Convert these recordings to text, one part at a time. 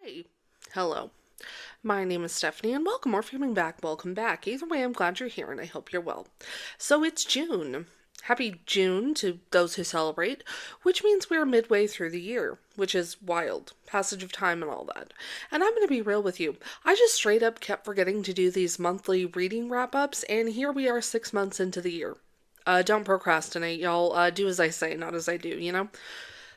Hey, hello. My name is Stephanie, and welcome or if you're coming back, welcome back. Either way, I'm glad you're here and I hope you're well. So it's June. Happy June to those who celebrate, which means we're midway through the year, which is wild. Passage of time and all that. And I'm going to be real with you. I just straight up kept forgetting to do these monthly reading wrap ups, and here we are 6 months into the year. Don't procrastinate, y'all. Do as I say, not as I do.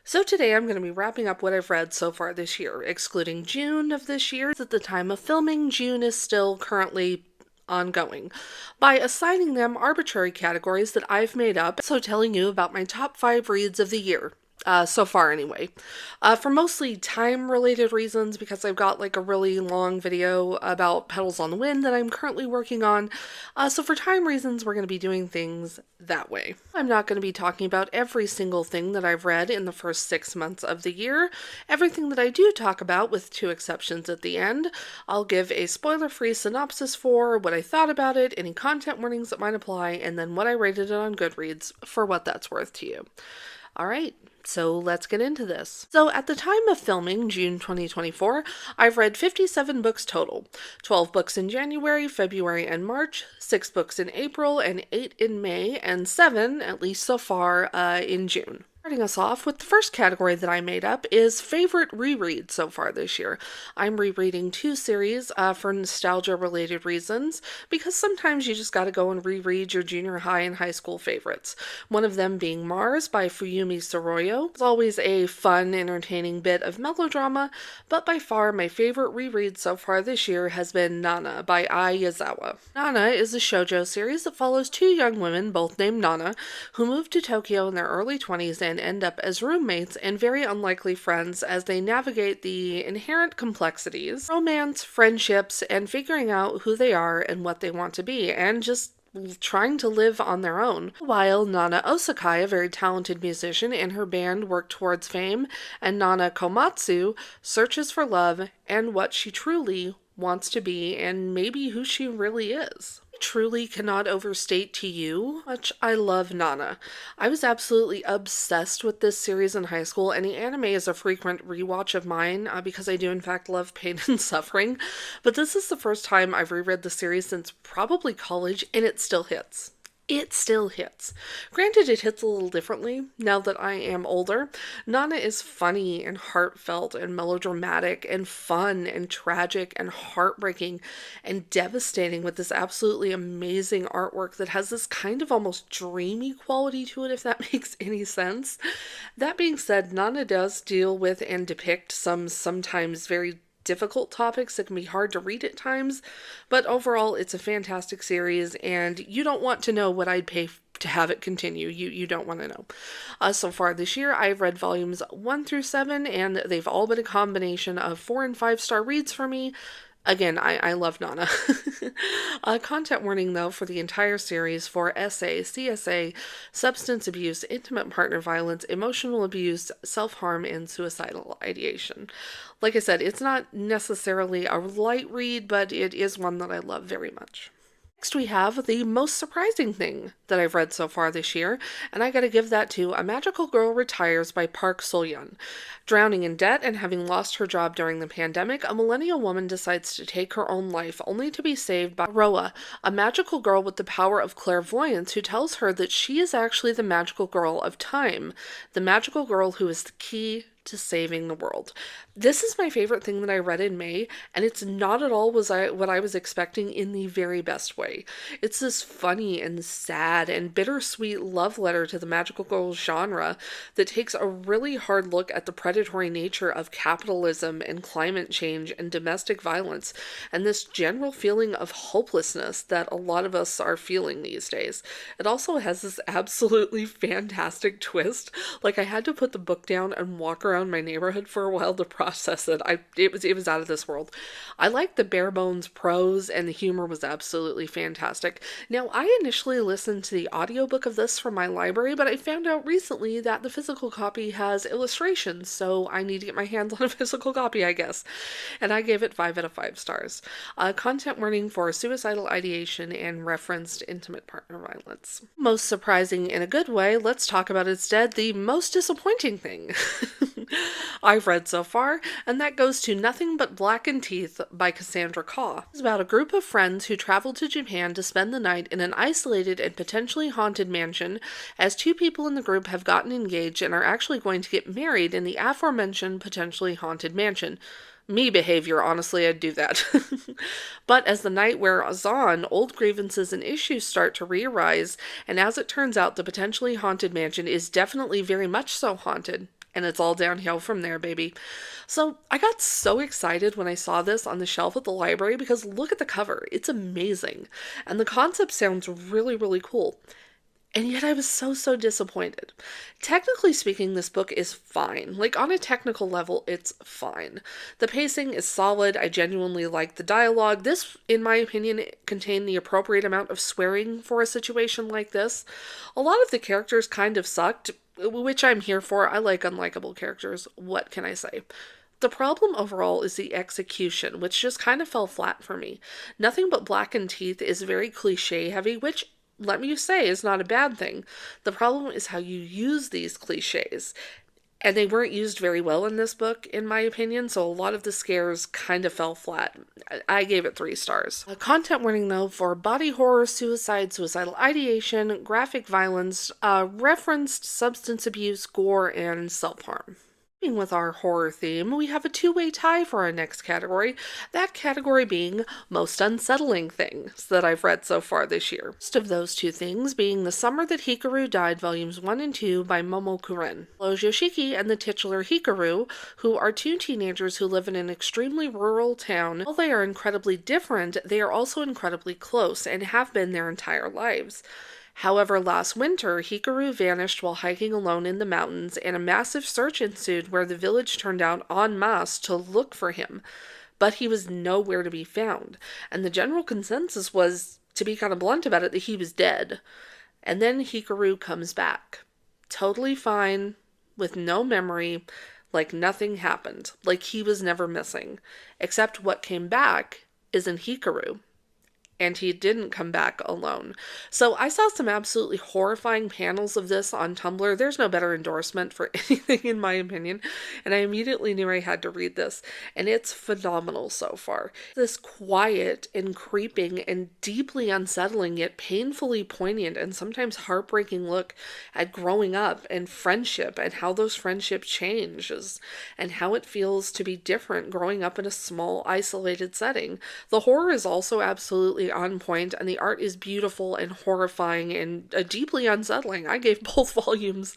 So today I'm going to be wrapping up what I've read so far this year, excluding June of this year. At the time of filming, June is still currently ongoing, by assigning them arbitrary categories that I've made up, so telling you about my top 5 reads of the year. So far anyway. For mostly time-related reasons, because I've got like a really long video about Petals on the Wind that I'm currently working on. So for time reasons, we're going to be doing things that way. I'm not going to be talking about every single thing that I've read in the first 6 months of the year. Everything that I do talk about, with 2 exceptions at the end, I'll give a spoiler-free synopsis for, what I thought about it, any content warnings that might apply, and then what I rated it on Goodreads for what that's worth to you. Alright, so let's get into this. So at the time of filming, June 2024, I've read 57 books total. 12 books in January, February, and March, 6 books in April, and 8 in May, and 7, at least so far, in June. Starting us off with the first category that I made up is favorite reread so far this year. I'm rereading 2 series for nostalgia-related reasons, because sometimes you just gotta go and reread your junior high and high school favorites. One of them being Mars by Fuyumi Soroyo. It's always a fun, entertaining bit of melodrama, but by far my favorite reread so far this year has been Nana by Ai Yazawa. Nana is a shoujo series that follows 2 young women, both named Nana, who move to Tokyo in their early 20s and end up as roommates and very unlikely friends as they navigate the inherent complexities, romance, friendships, and figuring out who they are and what they want to be, and just trying to live on their own. While Nana Osakai, a very talented musician, and her band work towards fame, and Nana Komatsu searches for love and what she truly wants to be and maybe who she really is. Truly cannot overstate to you how much I love Nana. I was absolutely obsessed with this series in high school, and the anime is a frequent rewatch of mine because I do in fact love pain and suffering, but this is the first time I've reread the series since probably college, and it still hits. It still hits. Granted, it hits a little differently now that I am older. Nana is funny and heartfelt and melodramatic and fun and tragic and heartbreaking and devastating, with this absolutely amazing artwork that has this kind of almost dreamy quality to it, if that makes any sense. That being said, Nana does deal with and depict some sometimes very difficult topics that can be hard to read at times, but overall it's a fantastic series, and you don't want to know what I'd pay to have it continue. You don't want to know. So far this year, I've read volumes 1 through 7, and they've all been a combination of 4 and 5-star reads for me. Again, I love Nana. Content warning, though, for the entire series for SA, CSA, substance abuse, intimate partner violence, emotional abuse, self-harm, and suicidal ideation. Like I said, it's not necessarily a light read, but it is one that I love very much. Next, we have the most surprising thing that I've read so far this year, and I gotta give that to A Magical Girl Retires by Park Sol-yeon. Drowning in debt and having lost her job during the pandemic, a millennial woman decides to take her own life, only to be saved by Roa, a magical girl with the power of clairvoyance, who tells her that she is actually the magical girl of time, the magical girl who is the key to saving the world. This is my favorite thing that I read in May, and it's not at all what I was expecting in the very best way. It's this funny and sad and bittersweet love letter to the magical girl genre that takes a really hard look at the predatory nature of capitalism and climate change and domestic violence, and this general feeling of hopelessness that a lot of us are feeling these days. It also has this absolutely fantastic twist. Like, I had to put the book down and walk around my neighborhood for a while to process it. It was out of this world. I liked the bare bones prose, and the humor was absolutely fantastic. Now, I initially listened to the audiobook of this from my library, but I found out recently that the physical copy has illustrations, so I need to get my hands on a physical copy, I guess. And I gave it 5 out of 5 stars. Content warning for suicidal ideation and referenced intimate partner violence. Most surprising in a good way, let's talk about instead the most disappointing thing. I've read so far, and that goes to Nothing But Blackened Teeth by Cassandra Kaw. It's about a group of friends who travel to Japan to spend the night in an isolated and potentially haunted mansion, as two people in the group have gotten engaged and are actually going to get married in the aforementioned potentially haunted mansion. Me behavior, honestly, I'd do that. But as the night wears on, old grievances and issues start to re-arise, and as it turns out, the potentially haunted mansion is definitely very much so haunted. And it's all downhill from there, baby. So I got so excited when I saw this on the shelf at the library because look at the cover. It's amazing. And the concept sounds really, really cool. And yet I was so disappointed. Technically speaking, this book is fine. Like, on a technical level, it's fine. The pacing is solid. I genuinely like the dialogue. This, in my opinion, contained the appropriate amount of swearing for a situation like this. A lot of the characters kind of sucked, which I'm here for. I like unlikable characters. What can I say? The problem overall is the execution, which just kind of fell flat for me. Nothing But Blackened Teeth is very cliche heavy, which, let me say, is not a bad thing. The problem is how you use these cliches. And they weren't used very well in this book, in my opinion, so a lot of the scares kind of fell flat. I gave it 3 stars. A content warning, though, for body horror, suicide, suicidal ideation, graphic violence, referenced substance abuse, gore, and self-harm. With our horror theme, we have a 2-way tie for our next category, that category being most unsettling things that I've read so far this year. Most of those 2 things being The Summer That Hikaru Died, Volumes 1 and 2 by Momo Kuren. Follows Yoshiki and the titular Hikaru, who are 2 teenagers who live in an extremely rural town. While they are incredibly different, they are also incredibly close and have been their entire lives. However, last winter, Hikaru vanished while hiking alone in the mountains, and a massive search ensued where the village turned out en masse to look for him. But he was nowhere to be found, and the general consensus was, to be kind of blunt about it, that he was dead. And then Hikaru comes back. Totally fine, with no memory, like nothing happened, like he was never missing. Except what came back isn't Hikaru. And he didn't come back alone. So I saw some absolutely horrifying panels of this on Tumblr. There's no better endorsement for anything, in my opinion. And I immediately knew I had to read this. And it's phenomenal so far. This quiet and creeping and deeply unsettling, yet painfully poignant and sometimes heartbreaking look at growing up and friendship and how those friendships changes and how it feels to be different growing up in a small, isolated setting. The horror is also absolutely on point, and the art is beautiful and horrifying and deeply unsettling. I gave both volumes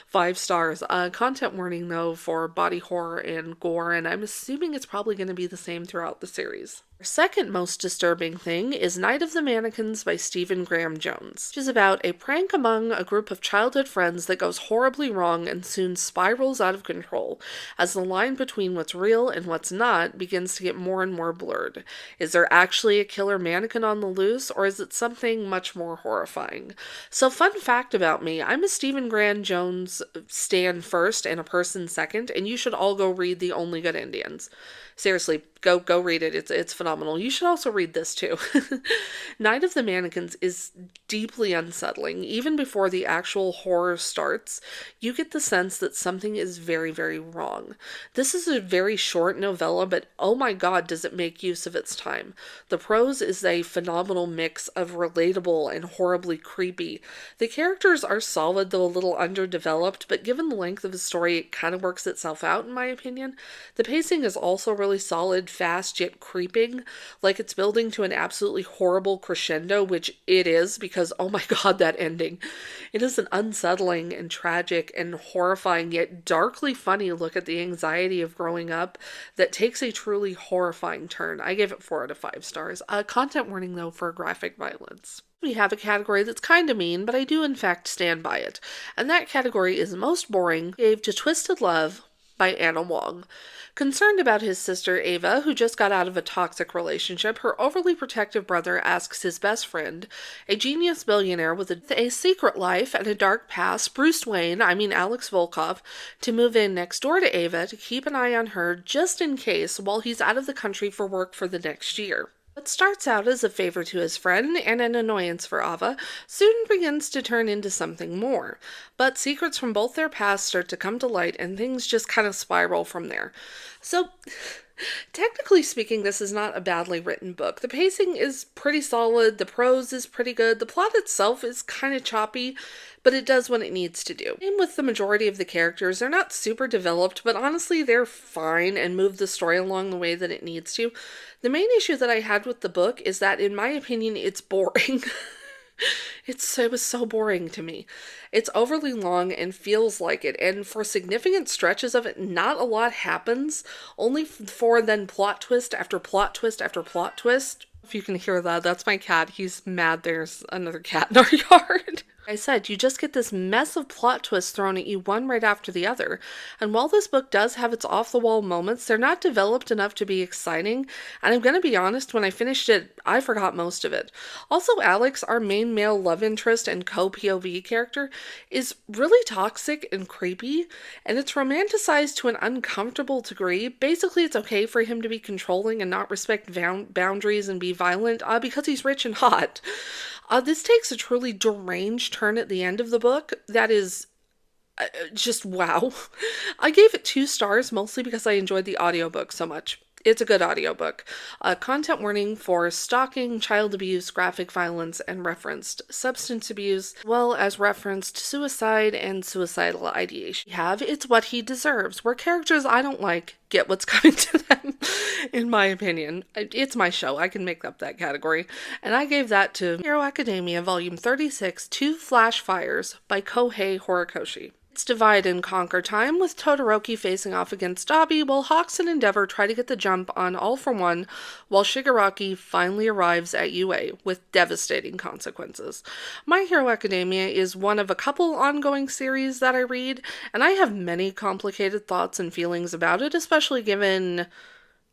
5 stars. Content warning, though, for body horror and gore, and I'm assuming it's probably going to be the same throughout the series. Our second most disturbing thing is Night of the Mannequins by Stephen Graham Jones, which is about a prank among a group of childhood friends that goes horribly wrong and soon spirals out of control, as the line between what's real and what's not begins to get more and more blurred. Is there actually a killer mannequin on the loose, or is it something much more horrifying? So, fun fact about me, I'm a Stephen Graham Jones stan first and a person second, and you should all go read The Only Good Indians. Seriously, go read it. It's phenomenal. You should also read this too. Night of the Mannequins is deeply unsettling. Even before the actual horror starts, you get the sense that something is very, very wrong. This is a very short novella, but oh my god, does it make use of its time. The prose is a phenomenal mix of relatable and horribly creepy. The characters are solid, though a little underdeveloped, but given the length of the story, it kind of works itself out, in my opinion. The pacing is also really solid, fast, yet creeping, like it's building to an absolutely horrible crescendo, which it is, because oh my god, that ending. It is an unsettling and tragic and horrifying, yet darkly funny look at the anxiety of growing up that takes a truly horrifying turn. I gave it 4 out of 5 stars. Content warning, though, for graphic violence. We have a category that's kind of mean, but I do in fact stand by it. And that category is most boring, gave to Twisted Love by Anna Wong. Concerned about his sister Ava, who just got out of a toxic relationship, her overly protective brother asks his best friend, a genius billionaire with a secret life and a dark past, Alex Volkov, to move in next door to Ava to keep an eye on her just in case while he's out of the country for work for the next year. What starts out as a favor to his friend and an annoyance for Ava soon begins to turn into something more. But secrets from both their pasts start to come to light and things just kind of spiral from there. So, technically speaking, this is not a badly written book. The pacing is pretty solid, the prose is pretty good, the plot itself is kind of choppy, but it does what it needs to do. Same with the majority of the characters. They're not super developed, but honestly, they're fine and move the story along the way that it needs to. The main issue that I had with the book is that, in my opinion, it's boring. It was so boring to me. It's overly long and feels like it, and for significant stretches of it, not a lot happens, only for then plot twist after plot twist after plot twist. If you can hear that, that's my cat. He's mad there's another cat in our yard. I said, you just get this mess of plot twists thrown at you one right after the other. And while this book does have its off-the-wall moments, they're not developed enough to be exciting. And I'm going to be honest, when I finished it, I forgot most of it. Also, Alex, our main male love interest and co-POV character, is really toxic and creepy. And it's romanticized to an uncomfortable degree. Basically, it's okay for him to be controlling and not respect boundaries and be violent because he's rich and hot. This takes a truly deranged turn at the end of the book that is just wow. I gave it 2 stars mostly because I enjoyed the audiobook so much. It's a good audiobook. Content warning for stalking, child abuse, graphic violence, and referenced substance abuse, as well as referenced suicide and suicidal ideation. It's What He Deserves, where characters I don't like get what's coming to them, in my opinion. It's my show. I can make up that category. And I gave that to Hero Academia, Volume 36, Two Flash Fires by Kohei Horikoshi. It's divide and conquer time, with Todoroki facing off against Dabi, while Hawks and Endeavor try to get the jump on All for One, while Shigaraki finally arrives at UA, with devastating consequences. My Hero Academia is one of a couple ongoing series that I read, and I have many complicated thoughts and feelings about it, especially given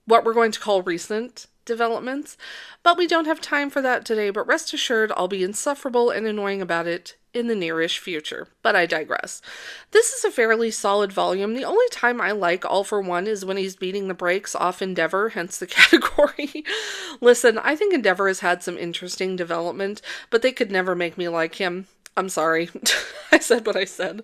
what we're going to call recent developments. But we don't have time for that today, but rest assured I'll be insufferable and annoying about it in the nearish future. But I digress. This is a fairly solid volume. The only time I like All for One is when he's beating the brakes off Endeavor, hence the category. Listen, I think Endeavor has had some interesting development, but they could never make me like him. I'm sorry. I said what I said.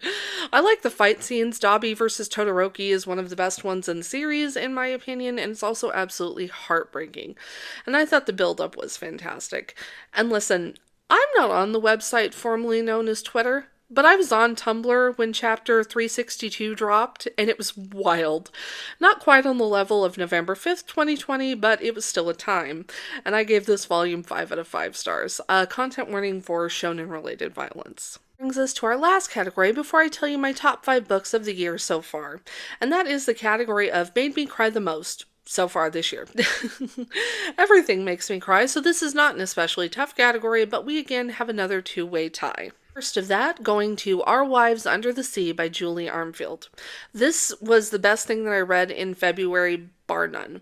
I like the fight scenes. Dabi versus Todoroki is one of the best ones in the series, in my opinion, and it's also absolutely heartbreaking. And I thought the build-up was fantastic. And listen, I'm not on the website formerly known as Twitter, but I was on Tumblr when chapter 362 dropped, and it was wild. Not quite on the level of November 5th, 2020, but it was still a time. And I gave this volume 5 out of 5 stars. Content warning for shonen-related violence. Brings us to our last category before I tell you my top 5 books of the year so far. And that is the category of Made Me Cry the Most so far this year. Everything makes me cry, so this is not an especially tough category, but we again have another two-way tie. First of that, going to Our Wives Under the Sea by Julie Armfield. This was the best thing that I read in February, bar none.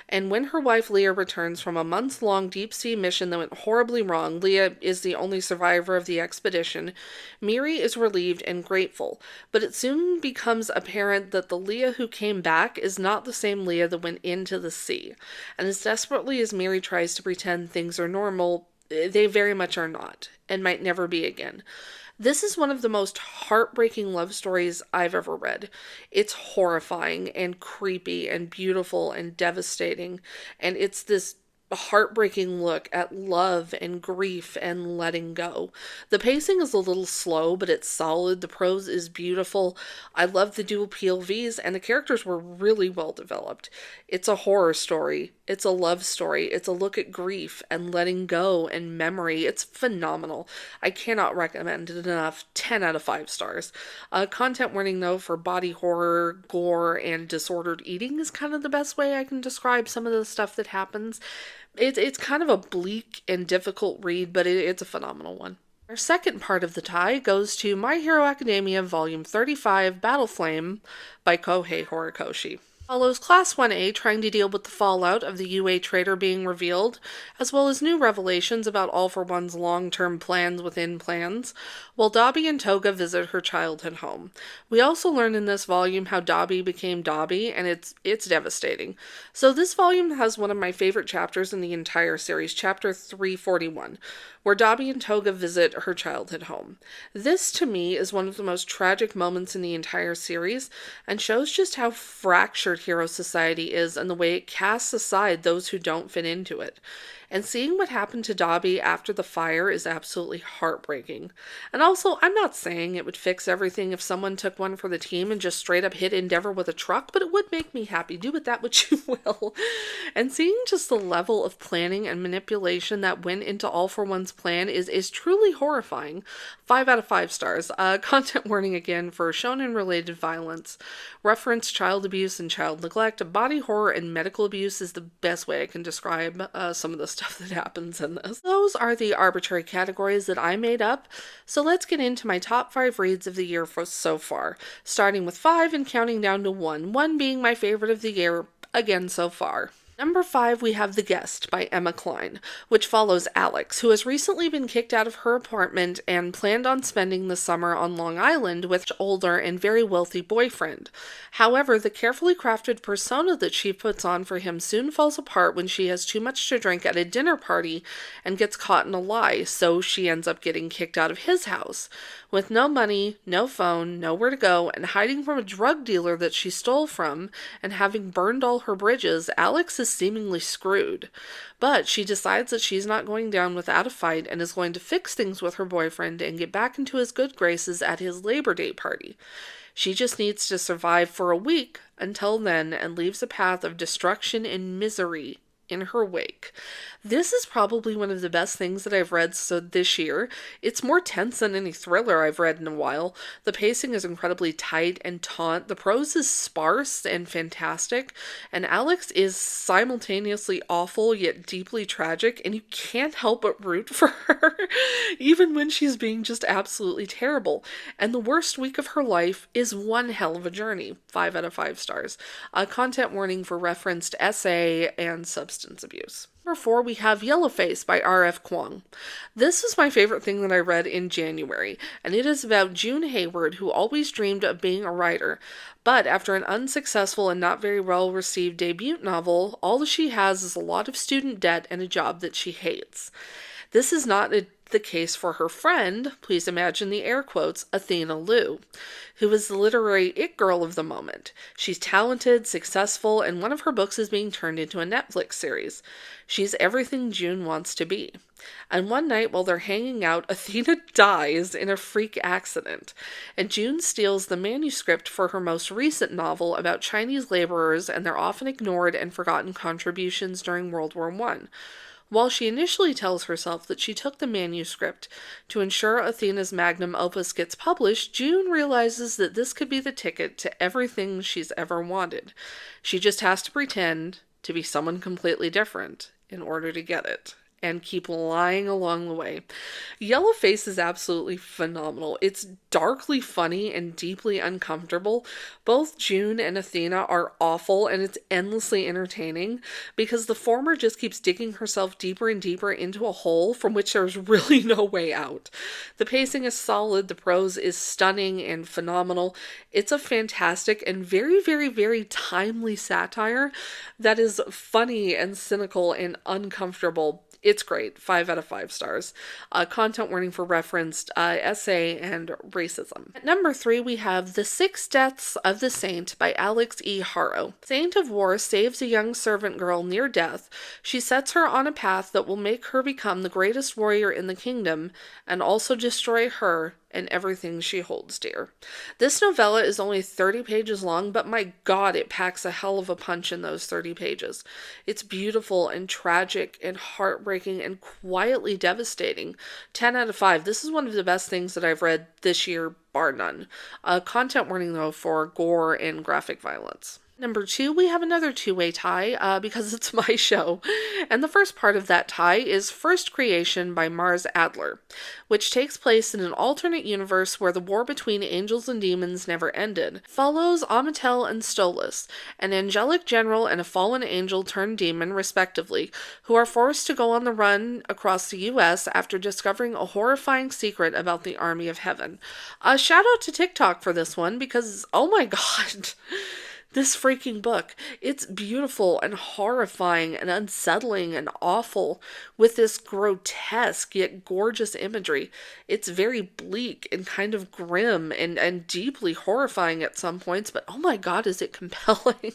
And when her wife Leah returns from a months-long deep-sea mission that went horribly wrong, Leah is the only survivor of the expedition, Miri is relieved and grateful. But it soon becomes apparent that the Leah who came back is not the same Leah that went into the sea. And as desperately as Miri tries to pretend things are normal, they very much are not, and might never be again. This is one of the most heartbreaking love stories I've ever read. It's horrifying and creepy and beautiful and devastating, and it's this heartbreaking look at love and grief and letting go. The pacing is a little slow, but it's solid. The prose is beautiful. I love the dual POVs, and the characters were really well developed. It's a horror story. It's a love story. It's a look at grief and letting go and memory. It's phenomenal. I cannot recommend it enough. 10 out of 5 stars. Content warning though for body horror, gore, and disordered eating is kind of the best way I can describe some of the stuff that happens. It's kind of a bleak and difficult read, but it's a phenomenal one. Our second part of the tie goes to My Hero Academia Volume 35, Battle Flame by Kohei Horikoshi. Follows Class 1A trying to deal with the fallout of the UA traitor being revealed, as well as new revelations about All for One's long-term plans within plans, while Dobby and Toga visit her childhood home. We also learn in this volume how Dobby became Dobby, and it's devastating. So this volume has one of my favorite chapters in the entire series, chapter 341, where Dobby and Toga visit her childhood home. This, to me, is one of the most tragic moments in the entire series, and shows just how fractured Hero Society is and the way it casts aside those who don't fit into it. And seeing what happened to Dobby after the fire is absolutely heartbreaking. And also, I'm not saying it would fix everything if someone took one for the team and just straight up hit Endeavor with a truck, but it would make me happy. Do with that what you will. And seeing just the level of planning and manipulation that went into All for One's plan is truly horrifying. 5 out of 5 stars. Content warning again for shonen-related violence. Reference child abuse and child neglect. Body horror and medical abuse is the best way I can describe some of the stuff that happens in this. Those are the arbitrary categories that I made up. So let's get into my top 5 reads of the year so far. Starting with 5 and counting down to 1. 1 being my favorite of the year, again so far. Number 5, we have The Guest by Emma Cline, which follows Alex, who has recently been kicked out of her apartment and planned on spending the summer on Long Island with an older and very wealthy boyfriend. However, the carefully crafted persona that she puts on for him soon falls apart when she has too much to drink at a dinner party and gets caught in a lie, so she ends up getting kicked out of his house. With no money, no phone, nowhere to go, and hiding from a drug dealer that she stole from, and having burned all her bridges, Alex is seemingly screwed. But she decides that she's not going down without a fight and is going to fix things with her boyfriend and get back into his good graces at his Labor Day party. She just needs to survive for a week until then and leaves a path of destruction and misery in her wake. This is probably one of the best things that I've read this year. It's more tense than any thriller I've read in a while. The pacing is incredibly tight and taut. The prose is sparse and fantastic. And Alex is simultaneously awful yet deeply tragic, and you can't help but root for her, even when she's being just absolutely terrible. And the worst week of her life is one hell of a journey. 5 out of 5 stars. Content warning for referenced essay and substance abuse. Number 4, we have Yellowface by R.F. Kuang. This is my favorite thing that I read in January, and it is about June Hayward, who always dreamed of being a writer. But after an unsuccessful and not very well-received debut novel, all she has is a lot of student debt and a job that she hates. This is not the case for her friend, please imagine the air quotes, Athena Liu, who is the literary it girl of the moment. She's talented, successful, and one of her books is being turned into a Netflix series. She's everything June wants to be. And one night while they're hanging out, Athena dies in a freak accident, and June steals the manuscript for her most recent novel about Chinese laborers and their often ignored and forgotten contributions during World War I. While she initially tells herself that she took the manuscript to ensure Athena's magnum opus gets published, June realizes that this could be the ticket to everything she's ever wanted. She just has to pretend to be someone completely different in order to get it, and keep lying along the way. Yellowface is absolutely phenomenal. It's darkly funny and deeply uncomfortable. Both June and Athena are awful, and it's endlessly entertaining because the former just keeps digging herself deeper and deeper into a hole from which there's really no way out. The pacing is solid, the prose is stunning and phenomenal. It's a fantastic and very, very, very timely satire that is funny and cynical and uncomfortable. It's great. 5 out of 5 stars. Content warning for referenced essay and racism. At number 3, we have The 6 Deaths of the Saint by Alex E. Haro. Saint of War saves a young servant girl near death. She sets her on a path that will make her become the greatest warrior in the kingdom and also destroy her and everything she holds dear. This novella is only 30 pages long, but my god, it packs a hell of a punch in those 30 pages. It's beautiful and tragic and heartbreaking and quietly devastating. 10 out of 5. This is one of the best things that I've read this year, bar none. Content warning, though, for gore and graphic violence. Number 2, we have another two-way tie because it's my show. And the first part of that tie is First Creation by Mars Adler, which takes place in an alternate universe where the war between angels and demons never ended. Follows Amatel and Stolas, an angelic general and a fallen angel turned demon, respectively, who are forced to go on the run across the U.S. after discovering a horrifying secret about the Army of Heaven. Shout out to TikTok for this one because, oh my god. This freaking book, it's beautiful and horrifying and unsettling and awful with this grotesque yet gorgeous imagery. It's very bleak and kind of grim and deeply horrifying at some points, but oh my god, is it compelling.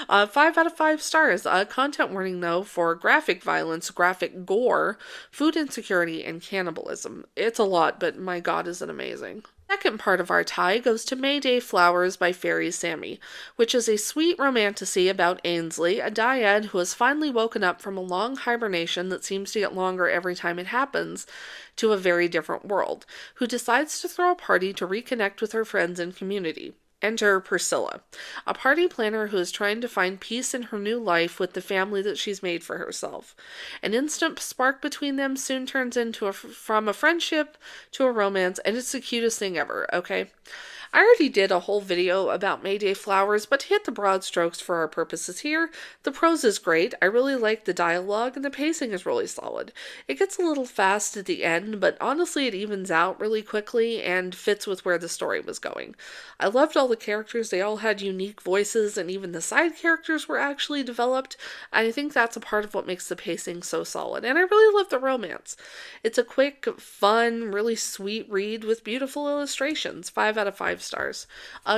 5 out of 5 stars. Content warning though for graphic violence, graphic gore, food insecurity, and cannibalism. It's a lot, but my god, is it amazing. Second part of our tie goes to Mayday Flowers by Fairy Sammy, which is a sweet romantasy about Ainsley, a dyad who has finally woken up from a long hibernation that seems to get longer every time it happens, to a very different world, who decides to throw a party to reconnect with her friends and community. Enter Priscilla, a party planner who is trying to find peace in her new life with the family that she's made for herself. An instant spark between them soon turns into from a friendship to a romance, and it's the cutest thing ever, okay? I already did a whole video about Mayday Flowers, but to hit the broad strokes for our purposes here, the prose is great, I really like the dialogue, and the pacing is really solid. It gets a little fast at the end, but honestly it evens out really quickly and fits with where the story was going. I loved all the characters, they all had unique voices, and even the side characters were actually developed, and I think that's a part of what makes the pacing so solid, and I really love the romance. It's a quick, fun, really sweet read with beautiful illustrations. 5 out of 5 stars.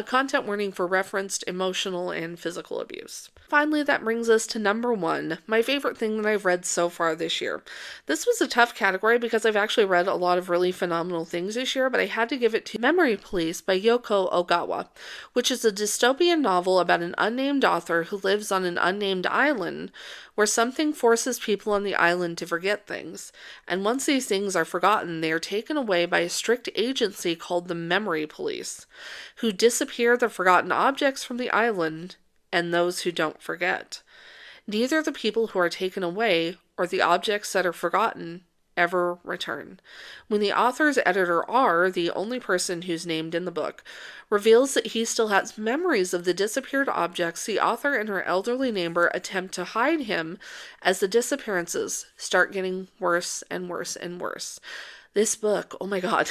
Content warning for referenced emotional and physical abuse. Finally, that brings us to number 1, my favorite thing that I've read so far this year. This was a tough category because I've actually read a lot of really phenomenal things this year, but I had to give it to Memory Police by Yoko Ogawa, which is a dystopian novel about an unnamed author who lives on an unnamed island where something forces people on the island to forget things. And once these things are forgotten, they are taken away by a strict agency called the Memory Police, who disappear the forgotten objects from the island and those who don't forget. Neither the people who are taken away or the objects that are forgotten ever return. When the author's editor R, the only person who's named in the book, reveals that he still has memories of the disappeared objects, the author and her elderly neighbor attempt to hide him as the disappearances start getting worse and worse and worse. This book, oh my god,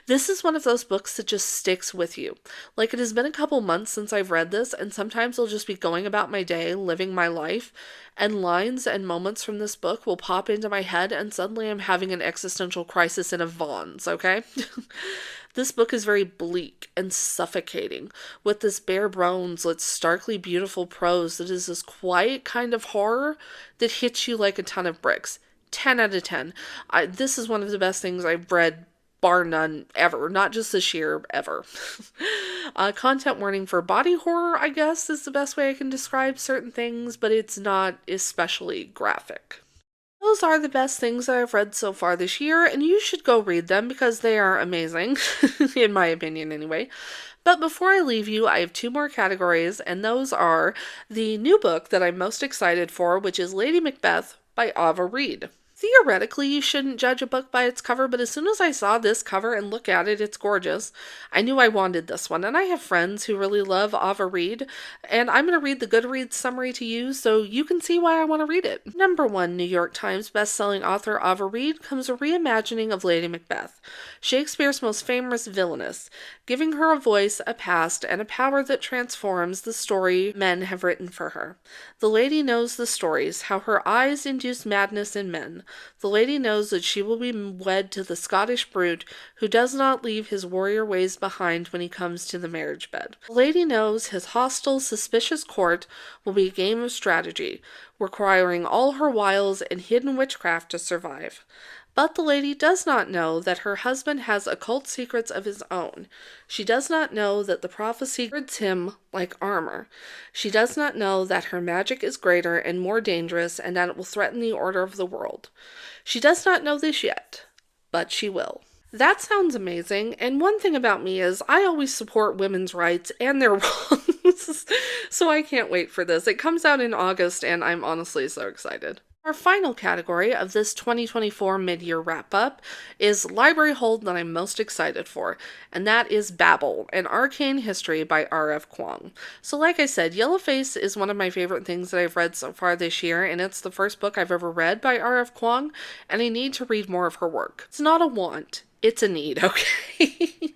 this is one of those books that just sticks with you. Like, it has been a couple months since I've read this, and sometimes I'll just be going about my day, living my life, and lines and moments from this book will pop into my head, and suddenly I'm having an existential crisis in a Vaughn's, okay? This book is very bleak and suffocating, with this bare bones, lit starkly beautiful prose that is this quiet kind of horror that hits you like a ton of bricks. 10 out of 10. This is one of the best things I've read, bar none, ever. Not just this year, ever. Content warning for body horror, I guess, is the best way I can describe certain things, but it's not especially graphic. Those are the best things that I've read so far this year, and you should go read them because they are amazing, in my opinion anyway. But before I leave you, I have 2 more categories, and those are the new book that I'm most excited for, which is Lady Macbeth by Ava Reed. Theoretically, you shouldn't judge a book by its cover, but as soon as I saw this cover and look at it, it's gorgeous. I knew I wanted this one, and I have friends who really love Ava Reed, and I'm going to read the Goodreads summary to you so you can see why I want to read it. Number 1 New York Times bestselling author Ava Reed comes a reimagining of Lady Macbeth, Shakespeare's most famous villainess, giving her a voice, a past, and a power that transforms the story men have written for her. The lady knows the stories, how her eyes induce madness in men. The lady knows that she will be wed to the Scottish brute who does not leave his warrior ways behind when he comes to the marriage bed. The lady knows his hostile, suspicious court will be a game of strategy, requiring all her wiles and hidden witchcraft to survive. But the lady does not know that her husband has occult secrets of his own. She does not know that the prophecy girds him like armor. She does not know that her magic is greater and more dangerous and that it will threaten the order of the world. She does not know this yet, but she will. That sounds amazing, and one thing about me is I always support women's rights, and they're wrong. So I can't wait for this. It comes out in August, and I'm honestly so excited. Our final category of this 2024 mid-year wrap-up is library hold that I'm most excited for, and that is Babel, An Arcane History by R.F. Kuang. So like I said, Yellowface is one of my favorite things that I've read so far this year, and it's the first book I've ever read by R.F. Kuang, and I need to read more of her work. It's not a want, it's a need, okay?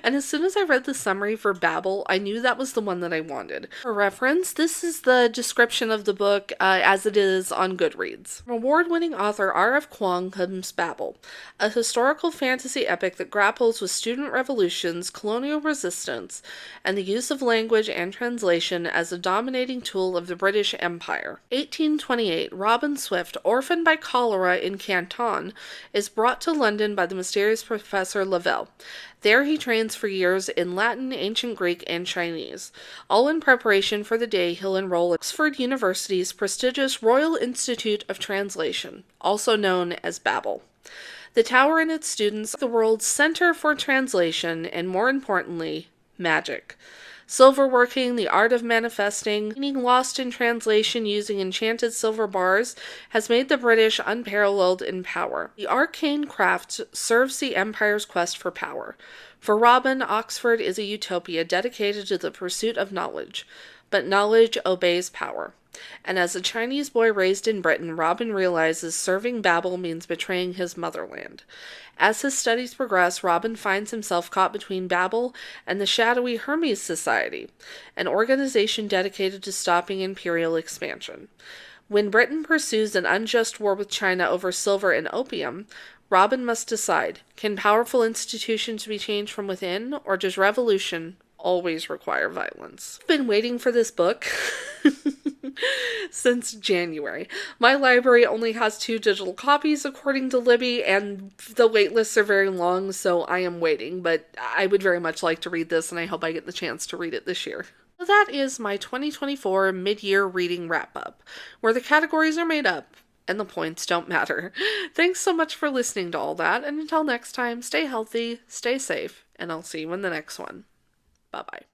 And as soon as I read the summary for Babel, I knew that was the one that I wanted. For reference, this is the description of the book as it is on Goodreads. From award-winning author R.F. Kuang comes Babel, a historical fantasy epic that grapples with student revolutions, colonial resistance, and the use of language and translation as a dominating tool of the British Empire. 1828, Robin Swift, orphaned by cholera in Canton, is brought to London by the mysterious Professor Lavelle. There he trains for years in Latin, Ancient Greek, and Chinese, all in preparation for the day he'll enroll at Oxford University's prestigious Royal Institute of Translation, also known as Babel. The tower and its students are the world's center for translation and, more importantly, magic. Silverworking, the art of manifesting, meaning lost in translation using enchanted silver bars, has made the British unparalleled in power. The arcane craft serves the Empire's quest for power. For Robin, Oxford is a utopia dedicated to the pursuit of knowledge, but knowledge obeys power. And as a Chinese boy raised in Britain, Robin realizes serving Babel means betraying his motherland. As his studies progress, Robin finds himself caught between Babel and the shadowy Hermes Society, an organization dedicated to stopping imperial expansion. When Britain pursues an unjust war with China over silver and opium, Robin must decide, can powerful institutions be changed from within, or does revolution always require violence? I've been waiting for this book since January. My library only has 2 digital copies according to Libby, and the wait lists are very long, so I am waiting, but I would very much like to read this, and I hope I get the chance to read it this year. So that is my 2024 mid-year reading wrap-up, where the categories are made up and the points don't matter. Thanks so much for listening to all that, and until next time, stay healthy, stay safe, and I'll see you in the next one. Bye-bye.